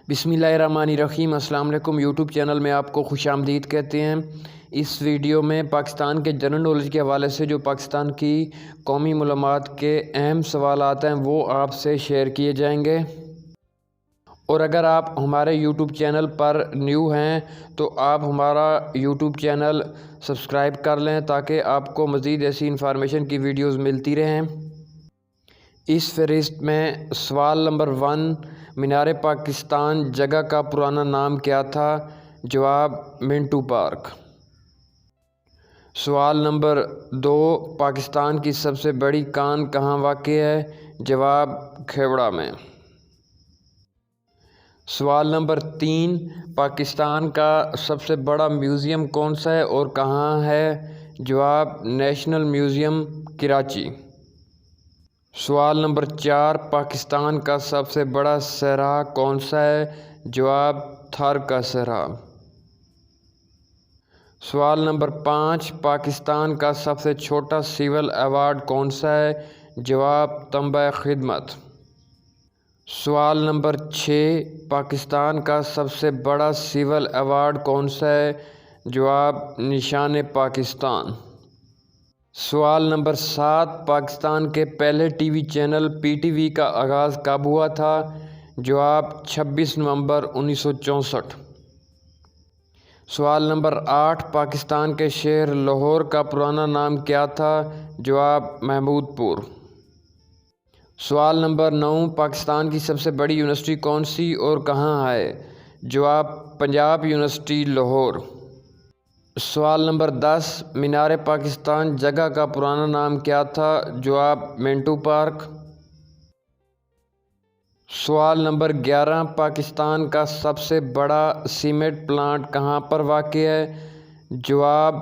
बिस्मिल्लाहिर्रहमानिर्रहीम। अस्सलाम वालेकुम। यूट्यूब चैनल में आपको खुश आमदीद कहते हैं। इस वीडियो में पाकिस्तान के जनरल नॉलेज के हवाले से जो पाकिस्तान की कौमी मालूमात के अहम सवालात हैं वो आपसे शेयर किए जाएंगे। और अगर आप हमारे यूट्यूब चैनल पर न्यू हैं तो आप हमारा यूट्यूब चैनल सब्सक्राइब कर लें ताकि आपको मज़ीद ऐसी इंफॉर्मेशन की वीडियोज़ मिलती रहें। इस फहरिस्त में सवाल नंबर 1, मीनार पाकिस्तान जगह का पुराना नाम क्या था? जवाब मिंटू पार्क। सवाल नंबर 2, पाकिस्तान की सबसे बड़ी कान कहाँ वाक़ई है? जवाब खेवड़ा में। सवाल नंबर 3, पाकिस्तान का सबसे बड़ा म्यूज़ियम कौन सा है और कहाँ है? जवाब नेशनल म्यूज़ियम कराची। सवाल नंबर 4, पाकिस्तान का सबसे बड़ा सहरा कौन सा है? जवाब थर का सहरा। सवाल नंबर 5, पाकिस्तान का सबसे छोटा सिविल अवार्ड कौन सा है? जवाब तंबा खिदमत। सवाल नंबर 6, पाकिस्तान का सबसे बड़ा सिविल अवार्ड कौन सा है? जवाब निशान पाकिस्तान। सवाल नंबर 7, पाकिस्तान के पहले टीवी चैनल PTV का आगाज़ कब हुआ था? जवाब 26 नवंबर 1964। सवाल नंबर 8, पाकिस्तान के शहर लाहौर का पुराना नाम क्या था? जवाब महमूदपुर। सवाल नंबर 9, पाकिस्तान की सबसे बड़ी यूनिवर्सिटी कौन सी और कहाँ है? जवाब पंजाब यूनिवर्सिटी लाहौर। सवाल नंबर 10, मीनार पाकिस्तान जगह का पुराना नाम क्या था? जवाब मिंटू पार्क। सवाल नंबर 11, पाकिस्तान का सबसे बड़ा सीमेंट प्लांट कहाँ पर वाक़ई है? जवाब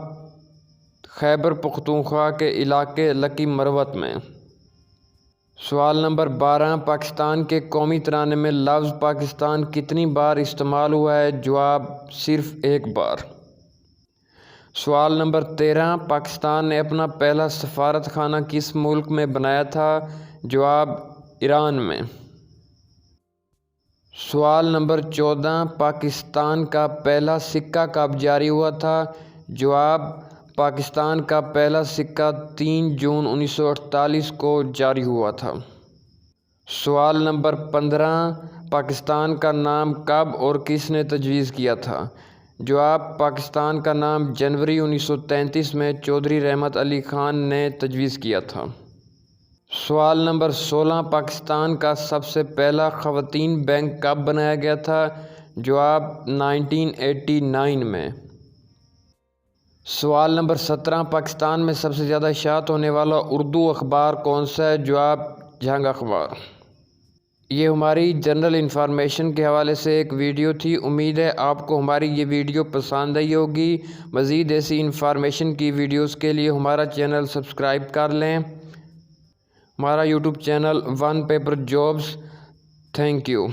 खैबर पख्तूनख्वा के इलाके लकी मरवत में। सवाल नंबर 12, पाकिस्तान के कौमी तराने में लफ्ज़ पाकिस्तान कितनी बार इस्तेमाल हुआ है? जवाब सिर्फ़ एक बार। सवाल नंबर 13, पाकिस्तान ने अपना पहला सफारत खाना किस मुल्क में बनाया था? जवाब ईरान में। सवाल नंबर 14, पाकिस्तान का पहला सिक्का कब जारी हुआ था? जवाब पाकिस्तान का पहला सिक्का 3 जून 1948 को जारी हुआ था। सवाल नंबर 15, पाकिस्तान का नाम कब और किसने तजवीज़ किया था? जवाब पाकिस्तान का नाम जनवरी 1933 में चौधरी रहमत अली ख़ान ने तजवीज़ किया था। सवाल नंबर 16, पाकिस्तान का सबसे पहला ख़वातीन बैंक कब बनाया गया था? जवाब 1989 में। सवाल नंबर 17, पाकिस्तान में सबसे ज़्यादा इशाअत होने वाला उर्दू अखबार कौन सा है? जवाब जंग अखबार। ये हमारी जनरल इन्फॉर्मेशन के हवाले से एक वीडियो थी। उम्मीद है आपको हमारी ये वीडियो पसंद आई होगी। मज़ीद ऐसी इन्फॉर्मेशन की वीडियोस के लिए हमारा चैनल सब्सक्राइब कर लें। हमारा YouTube channel one paper jobs. Thank you.